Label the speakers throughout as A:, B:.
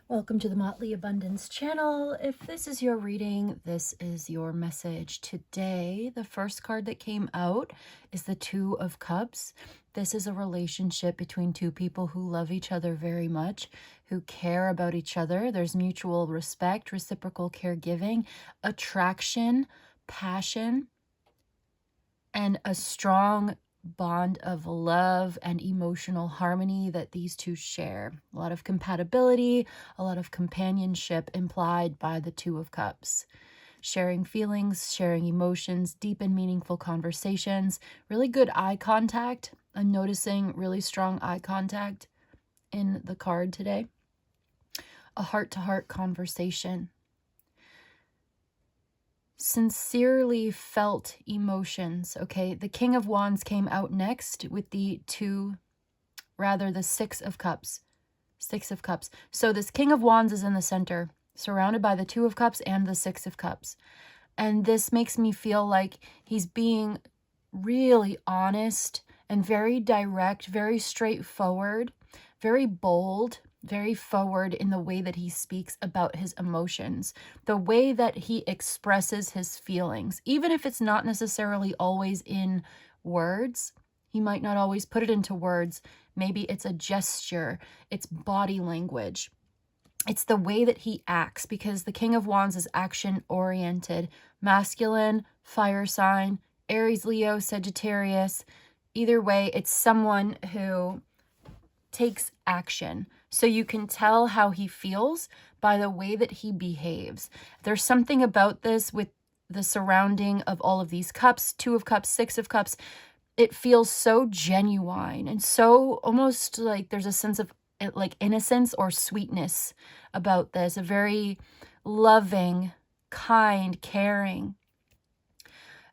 A: Welcome to the Motley Abundance channel. If this is your reading, this is your message. Today, the first card that came out is the Two of Cups. This is a relationship between two people who love each other very much, who care about each other. There's mutual respect, reciprocal caregiving, attraction, passion, and a strong bond of love and emotional harmony that these two share. A lot of compatibility, a lot of companionship implied by the Two of Cups. Sharing feelings, sharing emotions, deep and meaningful conversations, really good eye contact. I'm noticing really strong eye contact in the card today. A heart-to-heart conversation. Sincerely felt emotions. Okay, the King of Wands came out next with the Six of Cups. Six of Cups. So this King of Wands is in the center, surrounded by the Two of Cups and the Six of Cups. And this makes me feel like he's being really honest and very direct, very straightforward, very bold, very forward in the way that he speaks about his emotions, the way that he expresses his feelings, even if it's not necessarily always in words. He might not always put it into words. Maybe it's a gesture, it's body language. It's the way that he acts, because the King of Wands is action-oriented, masculine, fire sign, Aries, Leo, Sagittarius. Either way, it's someone who takes action. So you can tell how he feels by the way that he behaves. There's something about this with the surrounding of all of these cups, Two of Cups, Six of Cups. It feels so genuine and so almost like there's a sense of like innocence or sweetness about this. A very loving, kind, caring.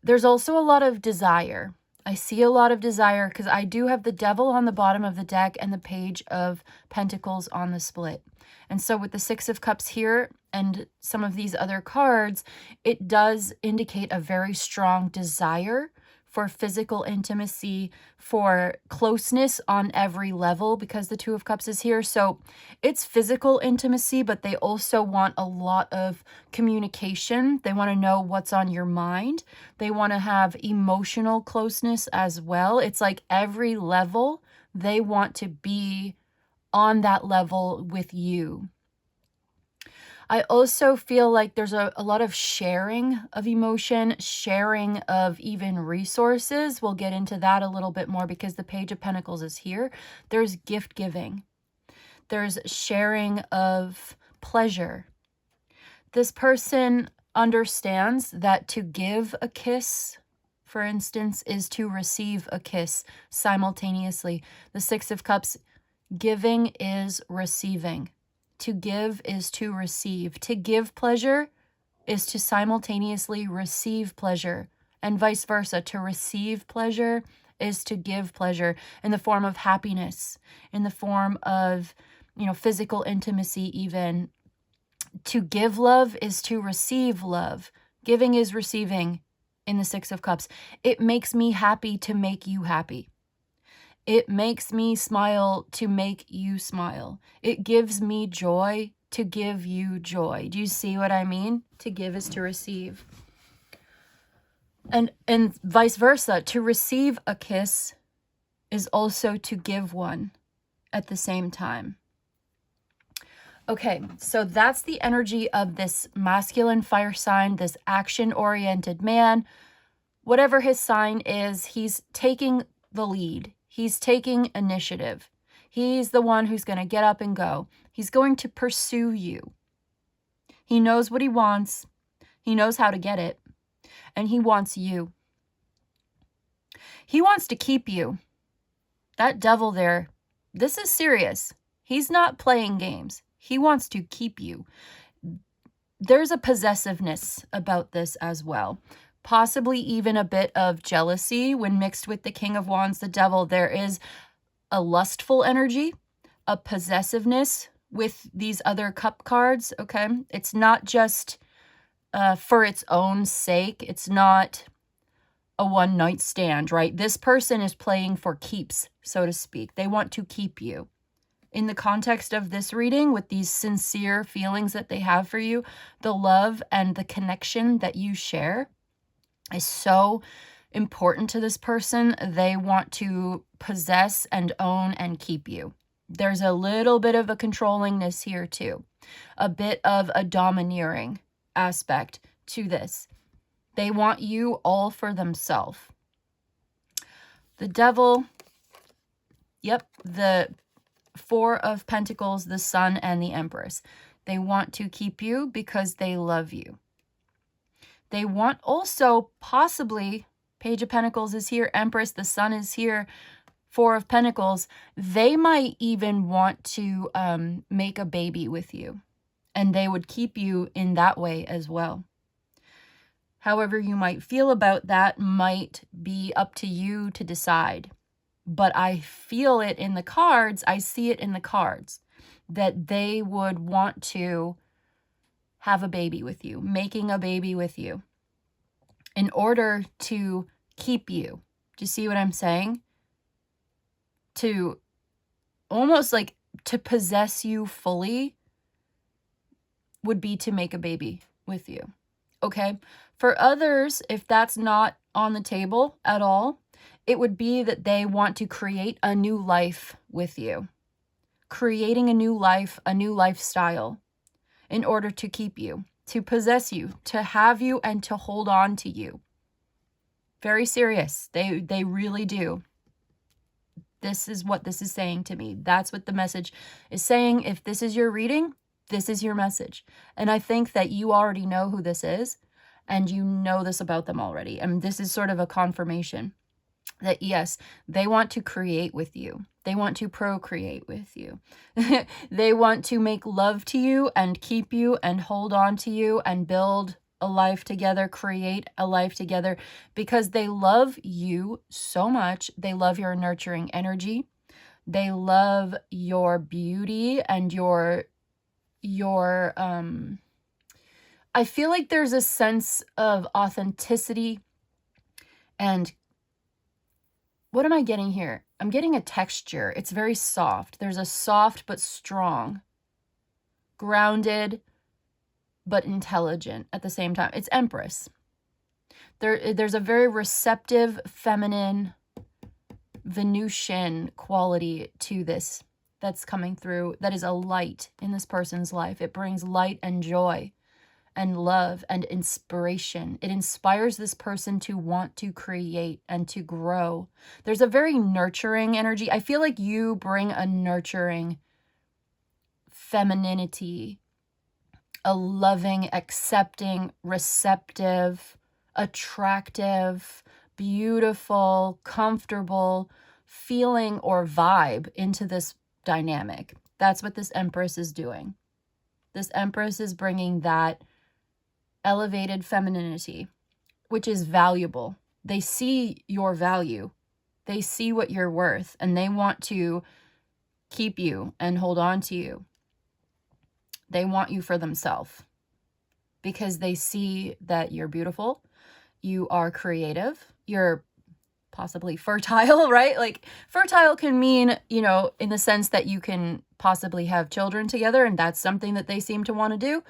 A: There's also a lot of desire. I see a lot of desire because I do have the Devil on the bottom of the deck and the Page of Pentacles on the split. And so with the Six of Cups here and some of these other cards, it does indicate a very strong desire for physical intimacy, for closeness on every level, because the Two of Cups is here. So it's physical intimacy, but they also want a lot of communication. They want to know what's on your mind. They want to have emotional closeness as well. It's like every level, they want to be on that level with you. I also feel like there's a lot of sharing of emotion, sharing of even resources. We'll get into that a little bit more because the Page of Pentacles is here. There's gift giving. There's sharing of pleasure. This person understands that to give a kiss, for instance, is to receive a kiss simultaneously. The Six of Cups, giving is receiving. To give is to receive. To give pleasure is to simultaneously receive pleasure, and vice versa. To receive pleasure is to give pleasure in the form of happiness, in the form of, physical intimacy even. To give love is to receive love. Giving is receiving in the Six of Cups. It makes me happy to make you happy. It makes me smile to make you smile. It gives me joy to give you joy. Do you see what I mean? To give is to receive. And vice versa. To receive a kiss is also to give one at the same time. Okay, so that's the energy of this masculine fire sign, this action-oriented man. Whatever his sign is, he's taking the lead. He's taking initiative. He's the one who's going to get up and go. He's going to pursue you. He knows what he wants. He knows how to get it. And he wants you. He wants to keep you. That Devil there, this is serious. He's not playing games. He wants to keep you. There's a possessiveness about this as well. Possibly even a bit of jealousy when mixed with the King of Wands, the Devil. There is a lustful energy, a possessiveness with these other cup cards, okay? It's not just for its own sake. It's not a one-night stand, right? This person is playing for keeps, so to speak. They want to keep you. in the context of this reading, with these sincere feelings that they have for you, the love and the connection that you share is so important to this person. They want to possess and own and keep you. There's a little bit of a controllingness here too, a bit of a domineering aspect to this. They want you all for themselves. The Devil, yep, the Four of Pentacles, the Sun, and the Empress. They want to keep you because they love you. They want also possibly, Page of Pentacles is here, Empress, the Sun is here, Four of Pentacles. They might even want to make a baby with you, and they would keep you in that way as well. However you might feel about that might be up to you to decide. But I feel it in the cards, I see it in the cards, that they would want to have a baby with you, making a baby with you, in order to keep you. Do you see what I'm saying? To almost like to possess you fully would be to make a baby with you. Okay? For others, if that's not on the table at all, it would be that they want to create a new life with you. Creating a new life, a new lifestyle, in order to keep you, to possess you, to have you, and to hold on to you. Very serious. They really do. This is what this is saying to me. That's what the message is saying. If this is your reading, this is your message. And I think that you already know who this is, and you know this about them already. And this is sort of a confirmation that yes, they want to create with you. They want to procreate with you. They want to make love to you and keep you and hold on to you and build a life together, create a life together, because they love you so much. They love your nurturing energy. They love your beauty and your I feel like there's a sense of authenticity. And what am I getting here? I'm getting a texture. It's very soft. There's a soft but strong, grounded but intelligent at the same time. It's Empress. There's a very receptive, feminine, Venusian quality to this that's coming through. That is a light in this person's life. It brings light and joy and love and inspiration. It inspires this person to want to create and to grow. There's a very nurturing energy. I feel like you bring a nurturing femininity, a loving, accepting, receptive, attractive, beautiful, comfortable feeling or vibe into this dynamic. That's what this Empress is doing. This Empress is bringing that elevated femininity, which is valuable. They see your value. They see what you're worth, and they want to keep you and hold on to you. They want you for themselves because they see that you're beautiful, you are creative, you're possibly fertile, right? Like fertile can mean, in the sense that you can possibly have children together, and that's something that they seem to want to do.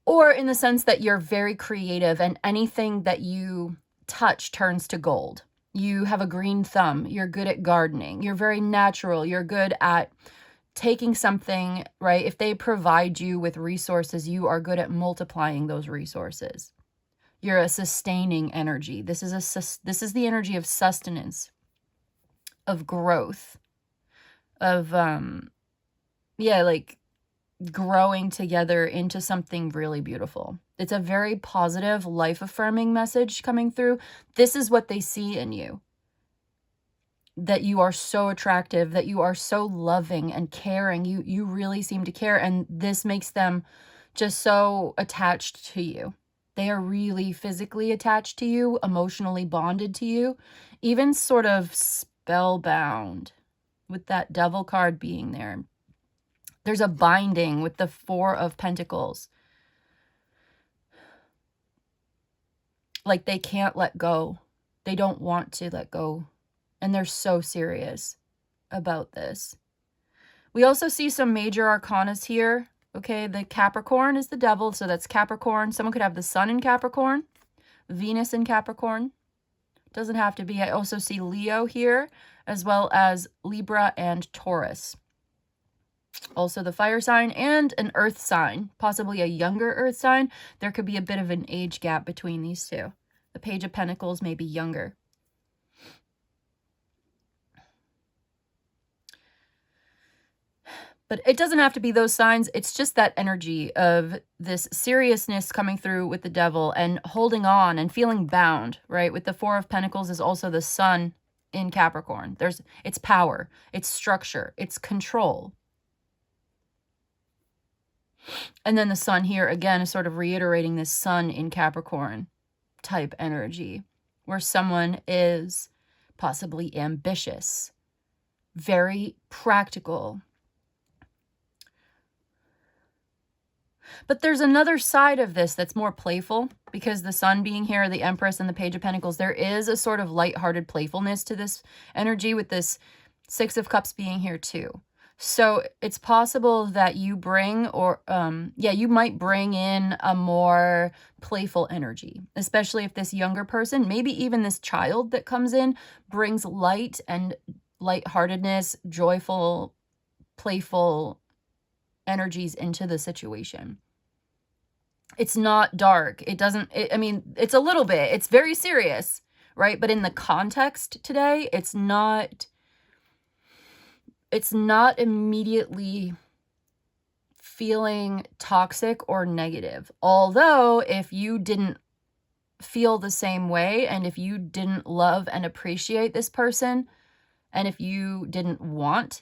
A: Or in the sense that you're very creative and anything that you touch turns to gold. You have a green thumb. You're good at gardening. You're very natural. You're good at taking something, right? If they provide you with resources, you are good at multiplying those resources. You're a sustaining energy. This is the energy of sustenance, of growth, of growing together into something really beautiful. It's a very positive, life-affirming message coming through. This is what they see in you. That you are so attractive, that you are so loving and caring. You really seem to care, and this makes them just so attached to you. They are really physically attached to you, emotionally bonded to you, even sort of spellbound with that Devil card being there. There's a binding with the Four of Pentacles. Like they can't let go. They don't want to let go. And they're so serious about this. We also see some major arcanas here. Okay, the Capricorn is the devil, so that's Capricorn. Someone could have the sun in Capricorn, Venus in Capricorn. Doesn't have to be. I also see Leo here, as well as Libra and Taurus. Also the fire sign and an earth sign, possibly a younger earth sign. There could be a bit of an age gap between these two. The Page of Pentacles may be younger. But it doesn't have to be those signs. It's just that energy of this seriousness coming through with the devil and holding on and feeling bound, right? With the Four of Pentacles is also the sun in Capricorn. It's power, it's structure, it's control. And then the sun here, again, is sort of reiterating this sun in Capricorn type energy, where someone is possibly ambitious, very practical. But there's another side of this that's more playful, because the sun being here, the Empress and the Page of Pentacles, there is a sort of lighthearted playfulness to this energy with this Six of Cups being here too. So it's possible that you bring, or you might bring in a more playful energy, especially if this younger person, maybe even this child that comes in, brings light and lightheartedness, joyful, playful energies into the situation. It's not dark. I mean, it's a little bit, it's very serious, right? But in the context today, it's not immediately feeling toxic or negative. Although if you didn't feel the same way, and if you didn't love and appreciate this person, and if you didn't want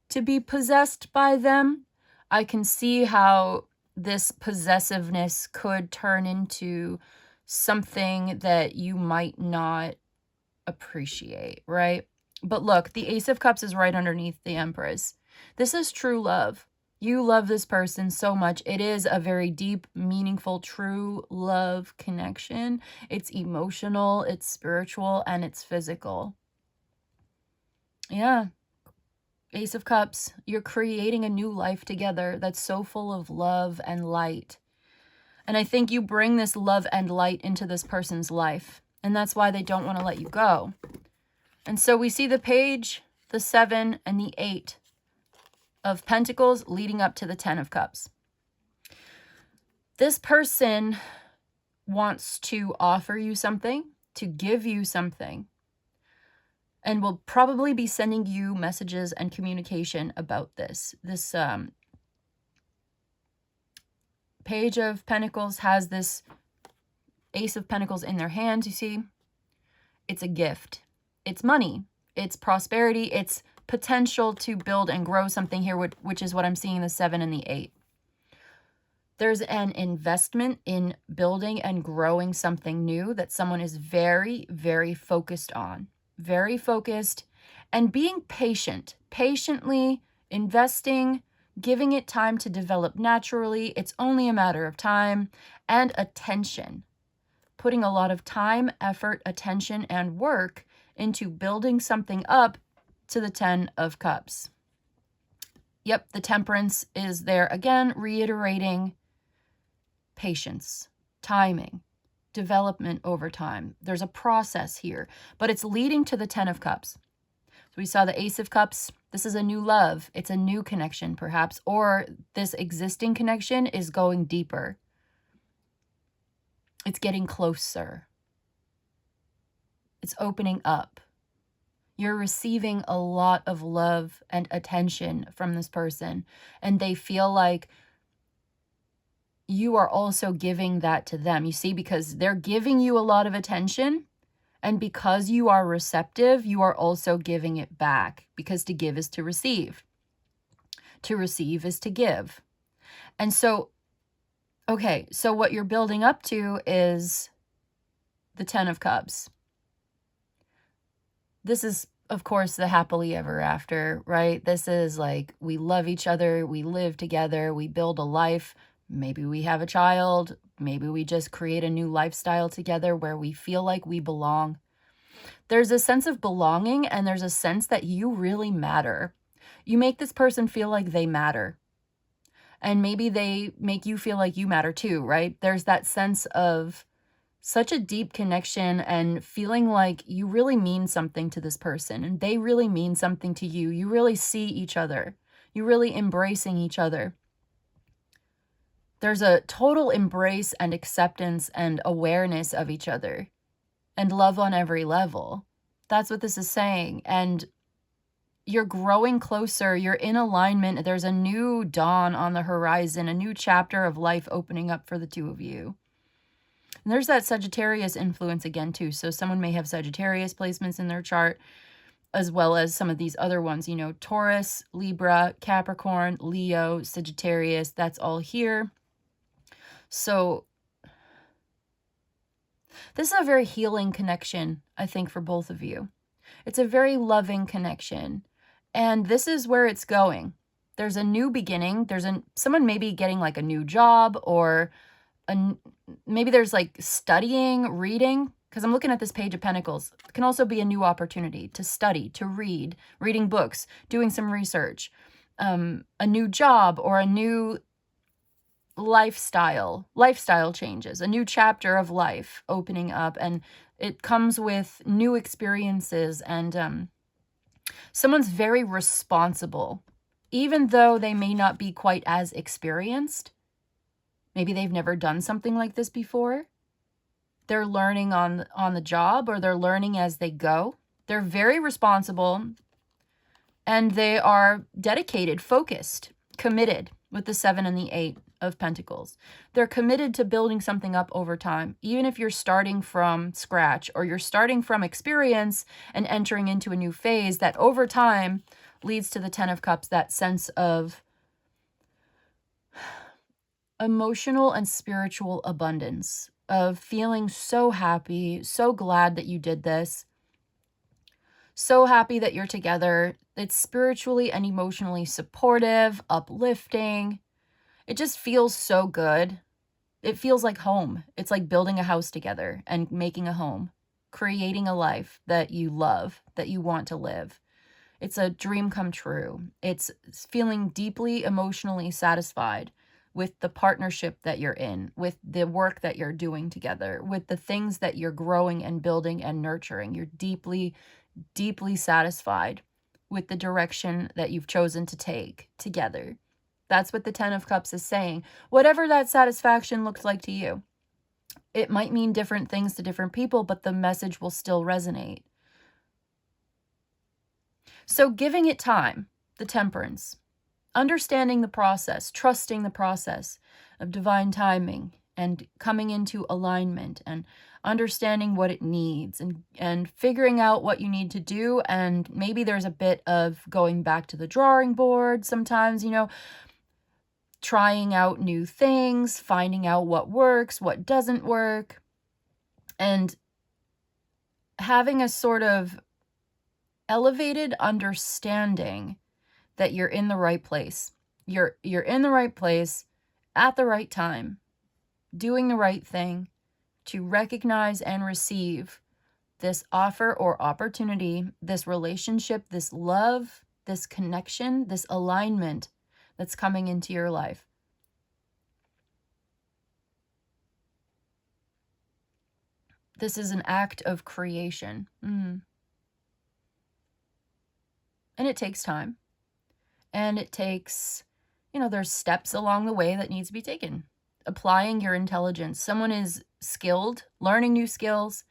A: to be possessed by them, I can see how this possessiveness could turn into something that you might not appreciate, right? But look, the Ace of Cups is right underneath the Empress. This is true love. You love this person so much. It is a very deep, meaningful, true love connection. It's emotional, it's spiritual, and it's physical. Yeah. Ace of Cups, you're creating a new life together that's so full of love and light. And I think you bring this love and light into this person's life. And that's why they don't want to let you go. And so we see the Page, the 7, and the 8 of Pentacles leading up to the 10 of Cups. This person wants to offer you something, to give you something, and will probably be sending you messages and communication about this. This Page of Pentacles has this Ace of Pentacles in their hands, you see. It's a gift. It's money. It's prosperity. It's potential to build and grow something here, which is what I'm seeing in the 7 and the 8. There's an investment in building and growing something new that someone is very, very focused on. Very focused, and being patient, patiently investing, giving it time to develop naturally. It's only a matter of time, and attention, putting a lot of time, effort, attention, and work into building something up to the 10 of Cups. Yep, the Temperance is there again, reiterating patience, timing, development over time. There's a process here, but it's leading to the 10 of Cups. So we saw the Ace of Cups. This is a new love. It's a new connection, perhaps, or this existing connection is going deeper. It's getting closer. It's opening up. You're receiving a lot of love and attention from this person, and they feel like you are also giving that to them. You see, because they're giving you a lot of attention, and because you are receptive, you are also giving it back, because to give is to receive. To receive is to give. And so, okay, so what you're building up to is the 10 of Cups. This is, of course, the happily ever after, right? This is like, we love each other, we live together, we build a life. Maybe we have a child. Maybe we just create a new lifestyle together where we feel like we belong. There's a sense of belonging, and there's a sense that you really matter. You make this person feel like they matter. And maybe they make you feel like you matter too, right? There's that sense of such a deep connection and feeling like you really mean something to this person and they really mean something to you. You really see each other. You're really embracing each other. There's a total embrace and acceptance and awareness of each other and love on every level. That's what this is saying. And you're growing closer. You're in alignment. There's a new dawn on the horizon, a new chapter of life opening up for the two of you. And there's that Sagittarius influence again, too. So someone may have Sagittarius placements in their chart, as well as some of these other ones, you know, Taurus, Libra, Capricorn, Leo, Sagittarius, that's all here. So this is a very healing connection, I think, for both of you. It's a very loving connection. And this is where it's going. There's a new beginning. Someone maybe getting like a new job, or maybe there's like studying, reading, because I'm looking at this Page of Pentacles. It can also be a new opportunity to study, to reading books, doing some research, a new job, or a new lifestyle changes, a new chapter of life opening up, and it comes with new experiences. And someone's very responsible, even though they may not be quite as experienced. Maybe they've never done something like this before. They're learning on the job, or they're learning as they go. They're very responsible, and they are dedicated, focused, committed, with the 7 and the 8 of Pentacles. They're committed to building something up over time, even if you're starting from scratch, or you're starting from experience and entering into a new phase that over time leads to the 10 of Cups, that sense of emotional and spiritual abundance, of feeling so happy, so glad that you did this, so happy that you're together. It's spiritually and emotionally supportive, uplifting. It just feels so good. It feels like home. It's like building a house together and making a home, creating a life that you love, that you want to live. It's a dream come true. It's feeling deeply emotionally satisfied with the partnership that you're in, with the work that you're doing together, with the things that you're growing and building and nurturing. You're deeply, deeply satisfied with the direction that you've chosen to take together. That's what the 10 of Cups is saying. Whatever that satisfaction looks like to you. It might mean different things to different people, but the message will still resonate. So giving it time, the Temperance, understanding the process, trusting the process of divine timing, and coming into alignment, and understanding what it needs, and figuring out what you need to do. And maybe there's a bit of going back to the drawing board sometimes, you know, trying out new things, finding out what works, what doesn't work, and having a sort of elevated understanding that you're in the right place. You're in the right place at the right time, doing the right thing to recognize and receive this offer or opportunity, this relationship, this love, this connection, this alignment that's coming into your life. This is an act of creation. And it takes time. And it takes, you know, there's steps along the way that needs to be taken. Applying your intelligence. Someone is skilled, learning new skills,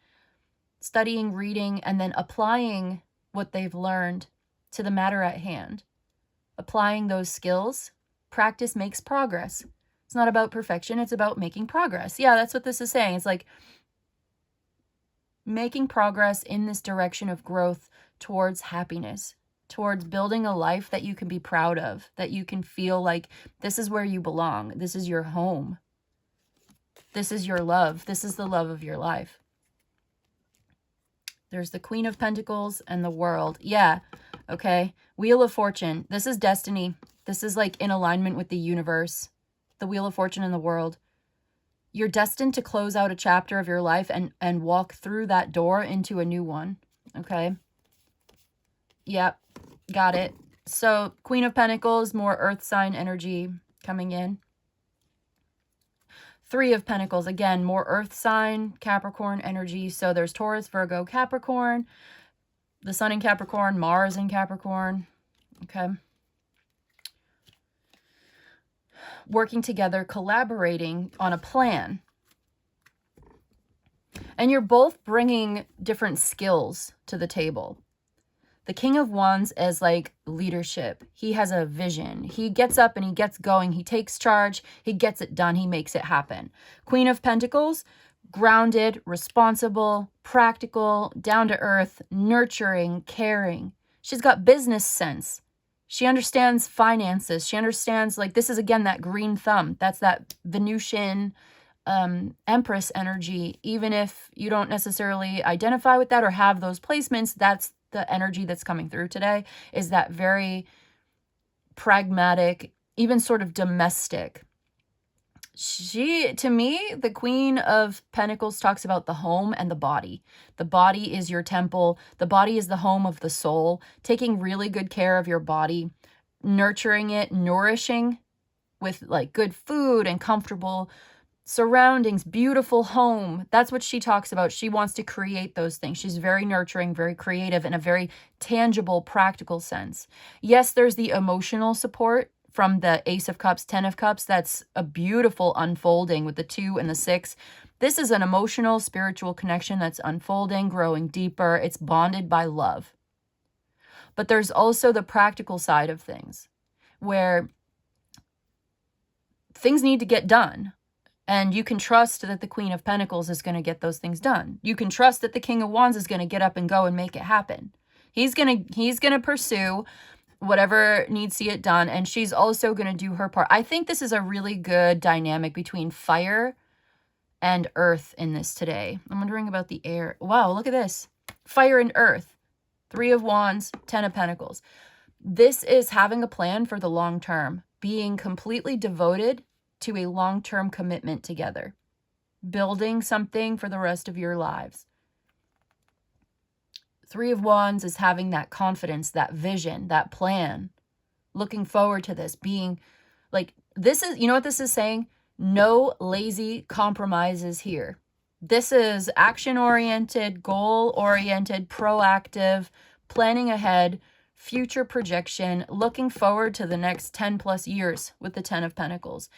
A: studying, reading, and then applying what they've learned to the matter at hand. Applying those skills. Practice makes progress. It's not about perfection. It's about making progress. Yeah, that's what this is saying. It's like making progress in this direction of growth towards happiness, towards building a life that you can be proud of, that you can feel like this is where you belong. This is your home. This is your love. This is the love of your life. There's the Queen of Pentacles and the World. Yeah, okay. Wheel of Fortune. This is destiny. This is like in alignment with the universe. The Wheel of Fortune and the World. You're destined to close out a chapter of your life and walk through that door into a new one, okay? Yep, got it. So Queen of Pentacles, more earth sign energy coming in. Three of Pentacles, again, more earth sign, Capricorn energy. So there's Taurus, Virgo, Capricorn, the sun in Capricorn, Mars in Capricorn. Okay. Working together, collaborating on a plan. And you're both bringing different skills to the table. The King of Wands is like leadership. He has a vision. He gets up and he gets going. He takes charge. He gets it done. He makes it happen. Queen of Pentacles, grounded, responsible, practical, down to earth, nurturing, caring. She's got business sense. She understands finances. She understands, like, this is again that green thumb. That's that Venusian Empress energy. Even if you don't necessarily identify with that or have those placements, that's the energy that's coming through today, is that very pragmatic, even sort of domestic. She, to me, the Queen of Pentacles talks about the home and the body. The body is your temple. The body is the home of the soul. Taking really good care of your body, nurturing it, nourishing with like good food and comfortable surroundings, beautiful home. That's what she talks about. She wants to create those things. She's very nurturing, very creative in a very tangible, practical sense. Yes, there's the emotional support from the Ace of Cups, 10 of Cups. That's a beautiful unfolding with the 2 and the 6. This is an emotional, spiritual connection that's unfolding, growing deeper. It's bonded by love. But there's also the practical side of things where things need to get done. And you can trust that the Queen of Pentacles is going to get those things done. You can trust that the King of Wands is going to get up and go and make it happen. He's going to pursue whatever needs to get done, and she's also going to do her part. I think this is a really good dynamic between fire and earth in this today. I'm wondering about the air. Wow, look at this. Fire and earth. 3 of Wands, 10 of Pentacles. This is having a plan for the long term, being completely devoted to a long-term commitment together, building something for the rest of your lives. 3 of Wands is having that confidence, that vision, that plan, looking forward to this, being like, this is, you know what this is saying? No lazy compromises here. This is action-oriented, goal-oriented, proactive, planning ahead, future projection, looking forward to the next 10 plus years with the 10 of Pentacles.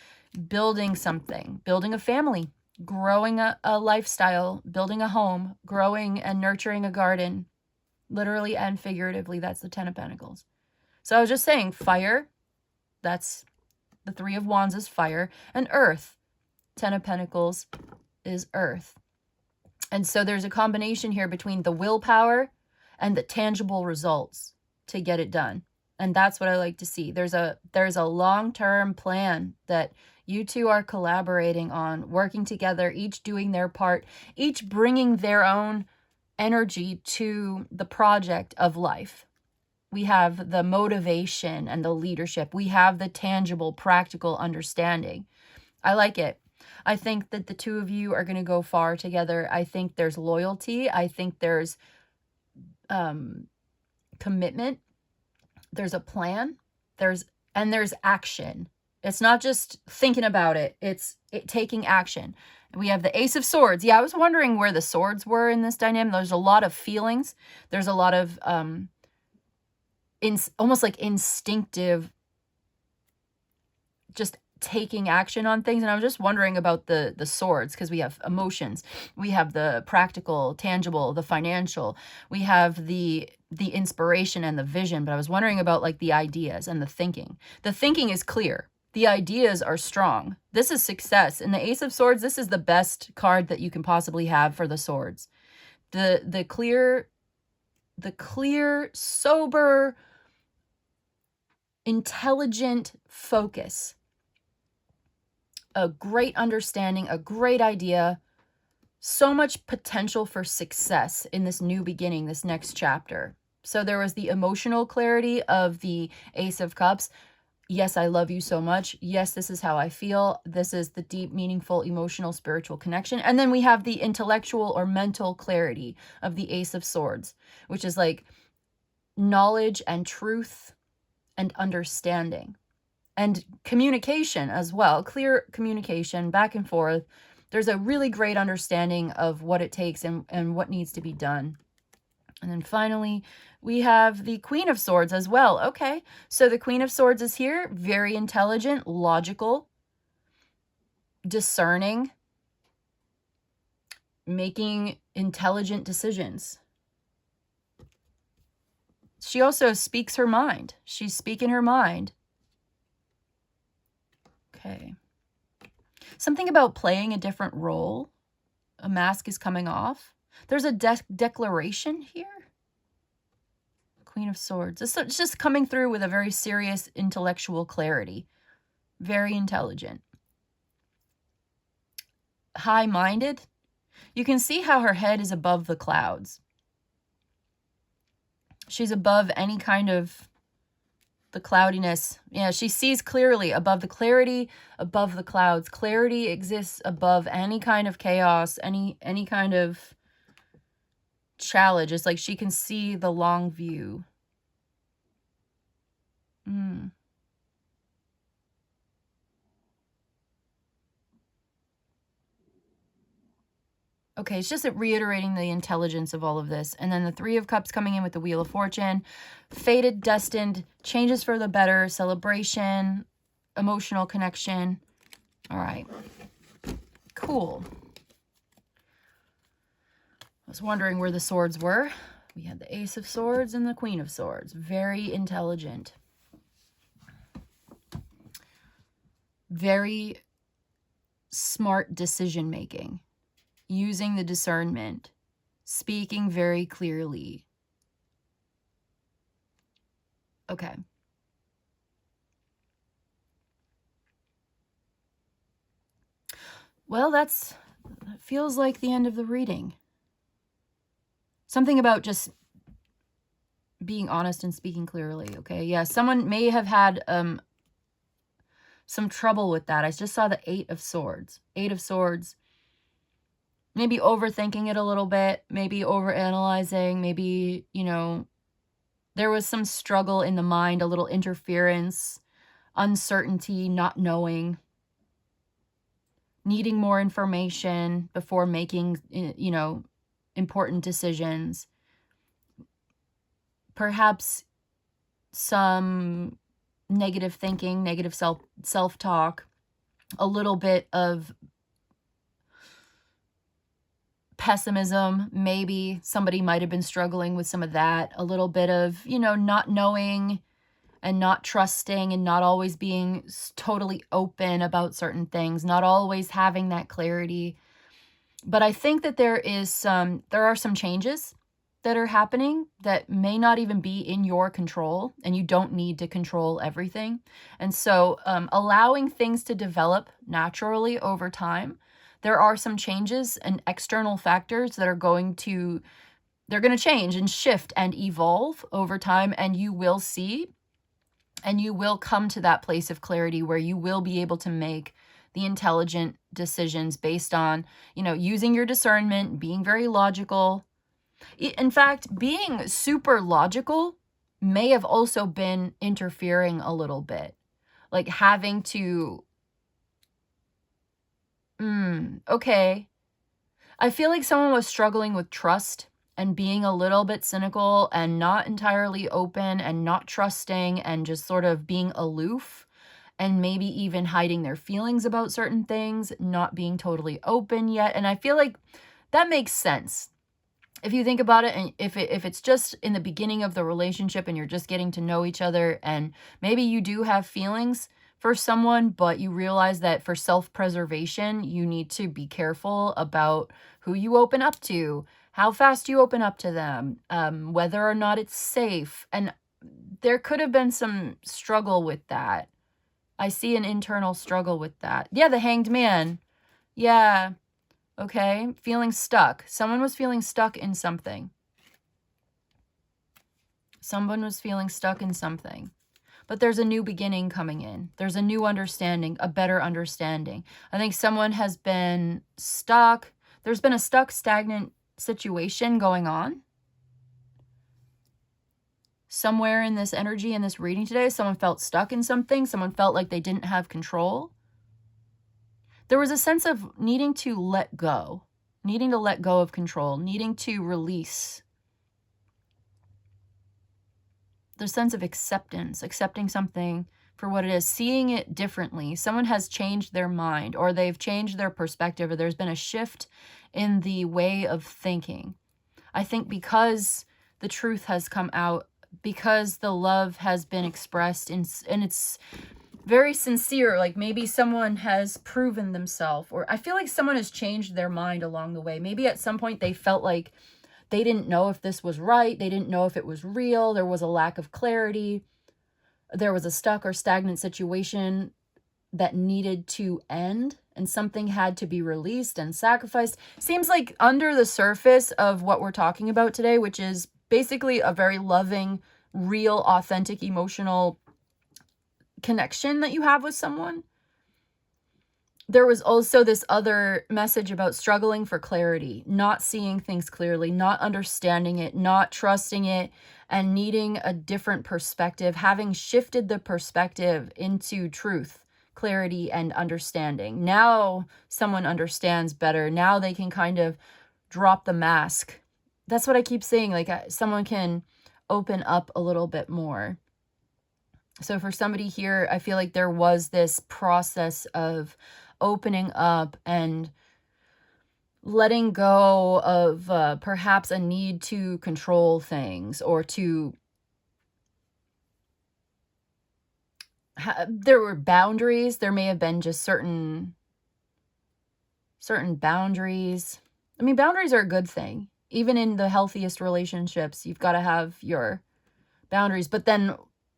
A: Building something, building a family, growing a lifestyle, building a home, growing and nurturing a garden, literally and figuratively. That's the 10 of Pentacles. So I was just saying, fire, that's the 3 of Wands is fire, and earth, 10 of Pentacles is earth. And so there's a combination here between the willpower and the tangible results to get it done. And that's what I like to see. There's a long-term plan that you two are collaborating on, working together, each doing their part, each bringing their own energy to the project of life. We have the motivation and the leadership. We have the tangible, practical understanding. I like it. I think that the two of you are going to go far together. I think there's loyalty. I think there's commitment. There's a plan. There's action. It's not just thinking about it. It's taking action. We have the Ace of Swords. Yeah, I was wondering where the swords were in this dynamic. There's a lot of feelings. There's a lot of almost like instinctive, just taking action on things. And I was just wondering about the swords, because we have emotions. We have the practical, tangible, the financial. We have the inspiration and the vision. But I was wondering about like the ideas and the thinking. The thinking is clear. The ideas are strong. This is success. In the Ace of Swords, this is the best card that you can possibly have for the swords. The clear, sober, intelligent focus. A great understanding, a great idea. So much potential for success in this new beginning, this next chapter. So there was the emotional clarity of the Ace of Cups. Yes, I love you so much. Yes, this is how I feel. This is the deep, meaningful, emotional, spiritual connection. And then we have the intellectual or mental clarity of the Ace of Swords, which is like knowledge and truth, and understanding. And communication as well, clear communication back and forth. There's a really great understanding of what it takes and what needs to be done. And then finally, we have the Queen of Swords as well. Okay, so the Queen of Swords is here, very intelligent, logical, discerning, making intelligent decisions. She also speaks her mind. She's speaking her mind. Okay. Something about playing a different role. A mask is coming off. There's a declaration here. Queen of Swords. It's just coming through with a very serious intellectual clarity. Very intelligent. High-minded. You can see how her head is above the clouds. She's above any kind of the cloudiness. Yeah, she sees clearly above the clarity, above the clouds. Clarity exists above any kind of chaos, any kind of challenge. It's like she can see the long view. Okay, it's just reiterating the intelligence of all of this. And then the Three of Cups coming in with the Wheel of Fortune. Fated, destined, changes for the better, celebration, emotional connection. All right. Cool. I was wondering where the swords were. We had the Ace of Swords and the Queen of Swords. Very intelligent. Very smart decision making. Using the discernment, speaking very clearly. Okay. Well, that feels like the end of the reading. Something about just being honest and speaking clearly, okay? Yeah, someone may have had some trouble with that. I just saw the Eight of Swords. Eight of Swords. Maybe overthinking it a little bit, maybe overanalyzing, maybe, you know, there was some struggle in the mind, a little interference, uncertainty, not knowing, needing more information before making, you know, important decisions. Perhaps some negative thinking, negative self-talk, a little bit of pessimism, maybe somebody might have been struggling with some of that, a little bit of, you know, not knowing and not trusting and not always being totally open about certain things, not always having that clarity. But I think that there are some changes that are happening that may not even be in your control, and you don't need to control everything. And so allowing things to develop naturally over time. There are some changes and external factors that are going to change and shift and evolve over time, and you will see, and you will come to that place of clarity where you will be able to make the intelligent decisions based on, you know, using your discernment, being very logical. In fact, being super logical may have also been interfering a little bit, like having to okay. I feel like someone was struggling with trust and being a little bit cynical and not entirely open and not trusting and just sort of being aloof and maybe even hiding their feelings about certain things, not being totally open yet. And I feel like that makes sense. If you think about it, and if it's just in the beginning of the relationship and you're just getting to know each other, and maybe you do have feelings for someone, but you realize that for self-preservation, you need to be careful about who you open up to, how fast you open up to them, whether or not it's safe. And there could have been some struggle with that. I see an internal struggle with that. Yeah, the Hanged Man. Yeah. Okay, feeling stuck. Someone was feeling stuck in something. Someone was feeling stuck in something. But there's a new beginning coming in. There's a new understanding, a better understanding. I think someone has been stuck. There's been a stuck, stagnant situation going on. somewhere in this energy, in this reading today, someone felt stuck in something. Someone felt like they didn't have control. There was a sense of needing to let go of control, needing to release. The sense of acceptance, accepting something for what it is, seeing it differently. Someone has changed their mind, or they've changed their perspective, or there's been a shift in the way of thinking. I think because the truth has come out, because the love has been expressed and it's very sincere, like maybe someone has proven themselves, or I feel like someone has changed their mind along the way. Maybe at some point they felt like they didn't know if this was right. They didn't know if it was real. There was a lack of clarity. There was a stuck or stagnant situation that needed to end, and something had to be released and sacrificed. Seems like under the surface of what we're talking about today, which is basically a very loving, real, authentic, emotional connection that you have with someone, there was also this other message about struggling for clarity, not seeing things clearly, not understanding it, not trusting it, and needing a different perspective, having shifted the perspective into truth, clarity, and understanding. Now someone understands better. Now they can kind of drop the mask. That's what I keep saying. Like someone can open up a little bit more. So for somebody here, I feel like there was this process of opening up and letting go of perhaps a need to control things, or to there were boundaries. There may have been just certain boundaries. I mean, boundaries are a good thing. Even in the healthiest relationships, you've got to have your boundaries. But then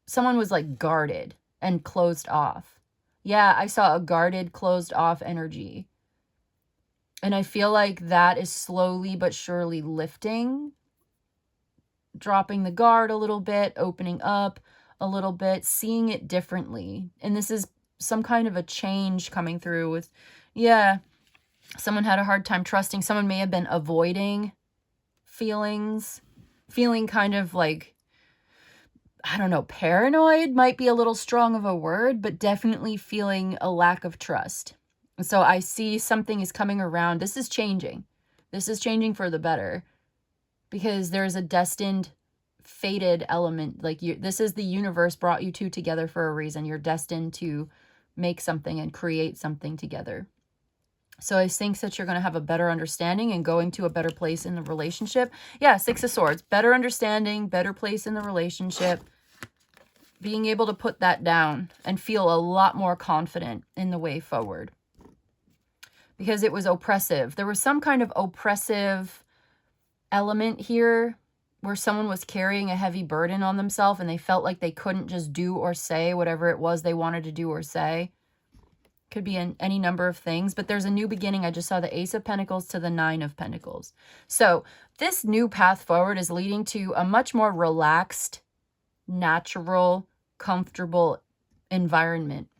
A: someone was like guarded and closed off. Yeah, I saw a guarded, closed off energy. And I feel like that is slowly but surely lifting, dropping the guard a little bit, opening up a little bit, seeing it differently. And this is some kind of a change coming through with, yeah, someone had a hard time trusting. Someone may have been avoiding feelings, feeling kind of like, I don't know, paranoid might be a little strong of a word, but definitely feeling a lack of trust. And so I see something is coming around. This is changing. This is changing for the better, because there's a destined, fated element. Like this is the universe brought you two together for a reason. You're destined to make something and create something together. So I think that you're going to have a better understanding and going to a better place in the relationship. Yeah, Six of Swords, better understanding, better place in the relationship. Being able to put that down and feel a lot more confident in the way forward. Because it was oppressive. There was some kind of oppressive element here where someone was carrying a heavy burden on themselves and they felt like they couldn't just do or say whatever it was they wanted to do or say. Could be in any number of things, but there's a new beginning. I just saw the Ace of Pentacles to the Nine of Pentacles. So this new path forward is leading to a much more relaxed, natural, comfortable environment.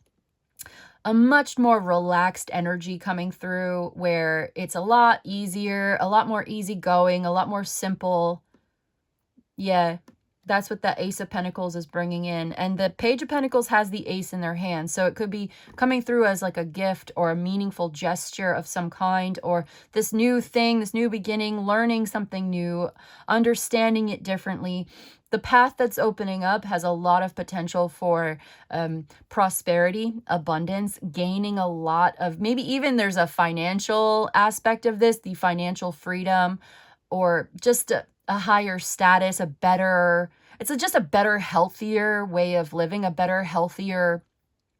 A: A much more relaxed energy coming through where it's a lot easier, a lot more easygoing, a lot more simple. Yeah. That's what the Ace of Pentacles is bringing in. And the Page of Pentacles has the Ace in their hand. So it could be coming through as like a gift or a meaningful gesture of some kind, or this new thing, this new beginning, learning something new, understanding it differently. The path that's opening up has a lot of potential for prosperity, abundance, gaining a lot of, maybe even there's a financial aspect of this, the financial freedom, or just a higher status, just a better, healthier way of living, a better, healthier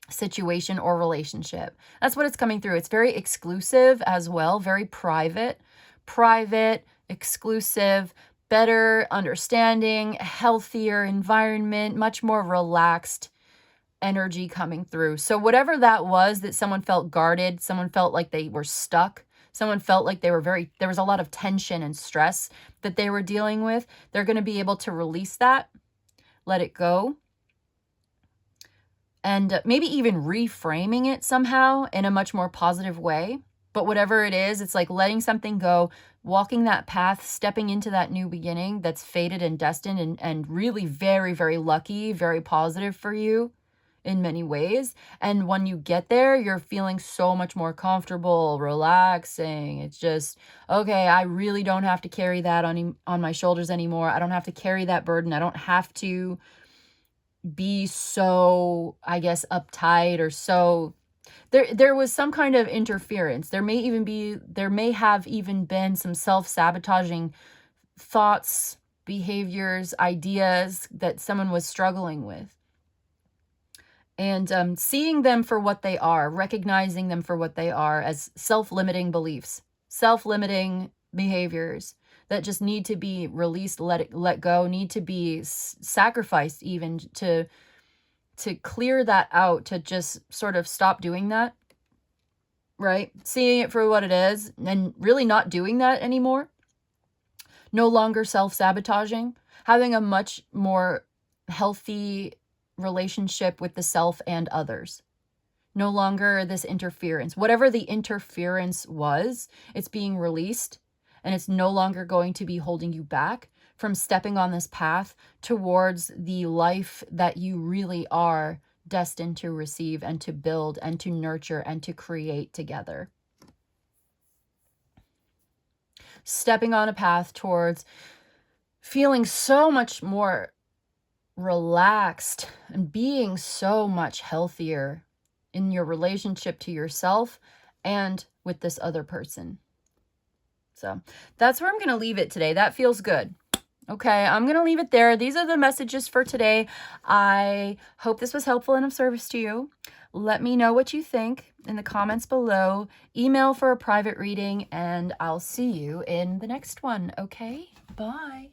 A: situation or relationship. That's what it's coming through. It's very exclusive as well, very private, exclusive, better understanding, healthier environment, much more relaxed energy coming through. So whatever that was that someone felt guarded, someone felt like they were stuck, someone felt like there was a lot of tension and stress that they were dealing with, they're going to be able to release that, let it go, and maybe even reframing it somehow in a much more positive way. But whatever it is, it's like letting something go, walking that path, stepping into that new beginning that's fated and destined and really very, very lucky, very positive for you in many ways. And when you get there, you're feeling so much more comfortable, relaxing. It's just, okay, I really don't have to carry that on my shoulders anymore. I don't have to carry that burden. I don't have to be so, I guess, uptight or so. There was some kind of interference. There may have even been some self-sabotaging thoughts, behaviors, ideas that someone was struggling with. And seeing them for what they are, recognizing them for what they are as self-limiting beliefs, self-limiting behaviors that just need to be released, let go, need to be sacrificed even to clear that out, to just sort of stop doing that, right? Seeing it for what it is and really not doing that anymore. No longer self-sabotaging, having a much more healthy relationship with the self and others. No longer this interference. Whatever the interference was, it's being released, and it's no longer going to be holding you back from stepping on this path towards the life that you really are destined to receive and to build and to nurture and to create together. Stepping on a path towards feeling so much more relaxed and being so much healthier in your relationship to yourself and with this other person. So that's where I'm going to leave it today. That feels good. Okay, I'm going to leave it there. These are the messages for today. I hope this was helpful and of service to you. Let me know what you think in the comments below. Email for a private reading, and I'll see you in the next one. Okay, bye.